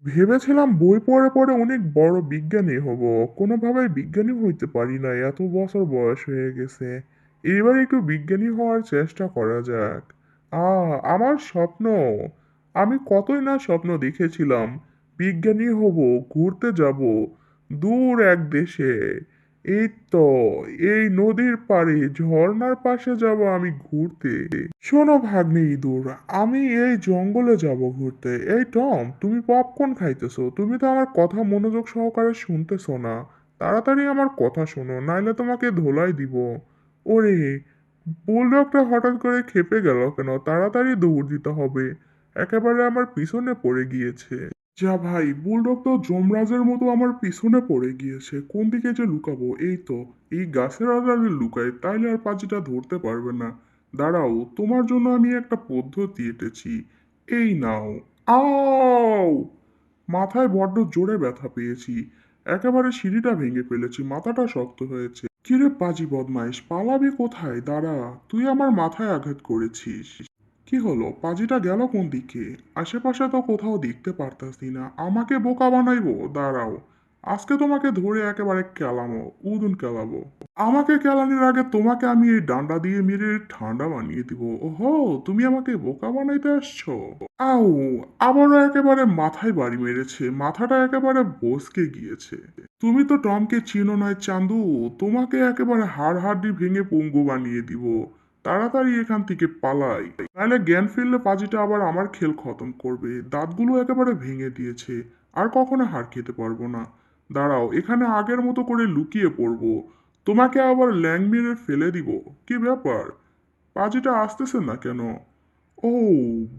ভেবেছিলাম বই পড়ে পড়ে অনেক বড় বিজ্ঞানী হব। কোনোভাবেই বিজ্ঞানী হইতে পারি না, এত বছর বয়স হয়ে গেছে। এবার একটু বিজ্ঞানী হওয়ার চেষ্টা করা যাক। আমার স্বপ্ন, আমি কতই না স্বপ্ন দেখেছিলাম। বিজ্ঞানী হব, ঘুরতে যাব দূর এক দেশে। এই তো, এই নদীর পাড়ে ঝর্ণার পাশে যাব আমি ঘুরতে। শোনো ভাগ্নে ইঁদুর, আমি এই জঙ্গলে যাব ঘুরতে। এই টম, তুমি পপকর্ন খাইতেছো, তুমি তো আমার কথা মনোযোগ সহকারে শুনতেছো না। তাড়াতাড়ি আমার কথা শোনো, নাইলে তোমাকে ধোলাই দিব। ওরে, বুলডগটা হঠাৎ করে খেপে গেল কেন? তাড়াতাড়ি দৌড় দিতে হবে, একেবারে আমার পিছনে পড়ে গিয়েছে। যা ভাই, বুলডগ তো যমরাজের মতো আমার পিছনে পড়ে গিয়েছে। কোন দিকে যে লুকাবো? এই তো, এই গাছের আড়ালে লুকাই, তাইলে আর পাজিটা ধরতে পারবে না। দাঁড়াও, তোমার জন্য আমি একটা পদ্ধতি এঁটেছি। এই নাও। আও! মাথায় বড্ড জোরে ব্যথা পেয়েছি, একেবারে সিঁড়িটা ভেঙে ফেলেছি, মাথাটা শক্ত হয়েছে। কিরে পাজি বদমাইশ, পালাবি কোথায়? দাঁড়া, তুই আমার মাথায় আঘাত করেছিস। কি হলো, পাজিটা গেল কোন দিকে? আশেপাশে তো কোথাও দেখতে পারতাছি না, আমাকে বোকা বানাইবো? দাঁড়াও, আজকে তোমাকে ধরে একেবারে কেলামো, উদুন কেলাবো। আমাকে কেলানির আগে তোমাকে আমি এই ডান্ডা দিয়ে মেরে ঠান্ডা বানিয়ে দিব। ওহো, তুমি আমাকে বোকা বানাইতে আসছো? আউ! আবারও একেবারে মাথায় বাড়ি মেরেছে, মাথাটা একেবারে বসকে গিয়েছে। তুমি তো টমকে চিনো নয় চান্দু, তোমাকে একেবারে হাড় হাড্ডি ভেঙে পঙ্গু বানিয়ে দিব। তাড়াতাড়ি এখান থেকে পালাই, নাহলে জ্ঞান ফিরলে পাজিটা আবার আমার খেল খতম করবে। দাঁতগুলো একেবারে ভেঙে দিয়েছে, আর কখনো হার খেতে পারবো না। দাঁড়াও, এখানে আগের মতো করে লুকিয়ে পড়বো, তোমাকে আবার ল্যাং মেরে ফেলে দিব। কি ব্যাপার, পাজিটা আসতেছে না কেন? ও,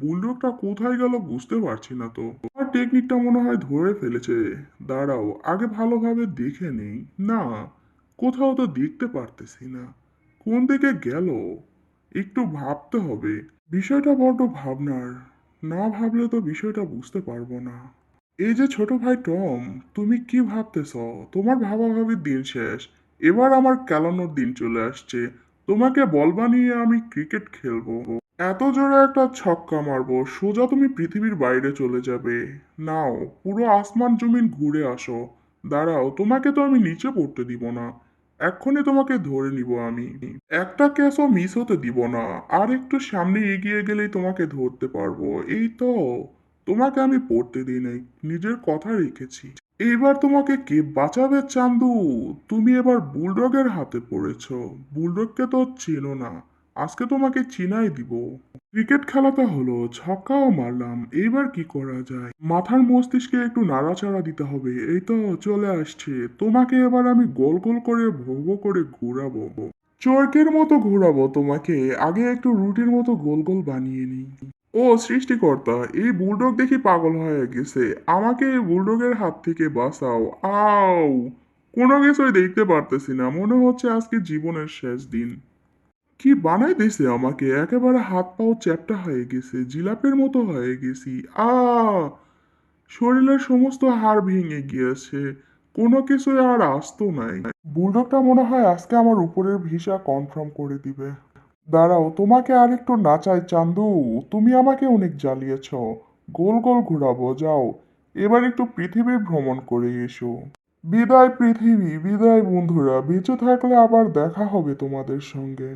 বুলডগটা কোথায় গেল বুঝতে পারছি না তো। আমার টেকনিকটা মনে হয় ধরে ফেলেছে। দাঁড়াও, আগে ভালোভাবে দেখে নেই। না, কোথাও তো দেখতে পারতেছি না। কোন দিকে গেল? একটু ভাবতে হবে। বিষয়টা বড্ড ভাবনার, না ভাবলে তো বিষয়টা বুঝতে পারবো না। এই যে ছোট ভাই টম, তুমি কি ভাবতেছ? তোমার ভাবাভাবির দিন শেষ, এবার আমার খেলানোর দিন চলে আসছে। তোমাকে বল বানিয়ে আমি ক্রিকেট খেলবো, এত জোরে একটা ছক্কা মারবো, সোজা তুমি পৃথিবীর বাইরে চলে যাবে। নাও, পুরো আসমান জমিন ঘুরে আসো। দাঁড়াও, তোমাকে তো আমি নিচে পড়তে দিব না, এক্ষুনি তোমাকে ধরে নিব আমি। একটা ক্যাচও মিস হতে দিব না, আর একটু সামনে এগিয়ে গেলেই তোমাকে ধরতে পারবো। এই তো, তোমাকে আমি পড়তে দিই নাই, নিজের কথা রেখেছি। এইবার তোমাকে কে বাঁচাবে চান্দু? তুমি এবার বুলডগের হাতে পড়েছো। বুলডগকে তো চেনো না, আজকে তোমাকে চিনাই দিব। ক্রিকেট খেলাটা হলো, ছক্কাও মারলাম, এইবার কি করা যায়? মাথার মস্তিষ্কে একটু নাড়াচাড়া দিতে হবে। এই তো চলে আসছে, তোমাকে এবার আমি গোল গোল করে ভো ভো করে ঘুরাবো। চরকের মতো ঘোরাবো তোমাকে, আগে একটু রুটির মতো গোল গোল বানিয়ে নিই। ও সৃষ্টিকর্তা, এই বুলডগ দেখি পাগল হয়ে গেছে, আমাকে এই বুলডগের হাত থেকে বাঁচাও। আও! কোনো কিছুই দেখতে পারতেছি না, মনে হচ্ছে আজকে জীবনের শেষ দিন। কি বানাই দিছে আমাকে, একেবারে হাত পাও চ্যাপ্টা হয়ে গেছে, জিলাপের মতো হয়ে গেছি। আ শরীরের সমস্ত হাড় ভেঙে গিয়েছে, কোনো কিছুই আর আস্ত নাই। বুলডগটা মনে হয় আজকে আমার উপরের ভিসা কনফার্ম করে দিবে। দাঁড়াও, তোমাকে আর একটু নাচাই চান্দু, তুমি আমাকে অনেক জ্বালিয়েছ। গোল গোল ঘুরাবো, যাও, এবার একটু পৃথিবী ভ্রমণ করে এসো। বিদায় পৃথিবী, বিদায় বন্ধুরা, বেঁচে থাকলে আবার দেখা হবে তোমাদের সঙ্গে।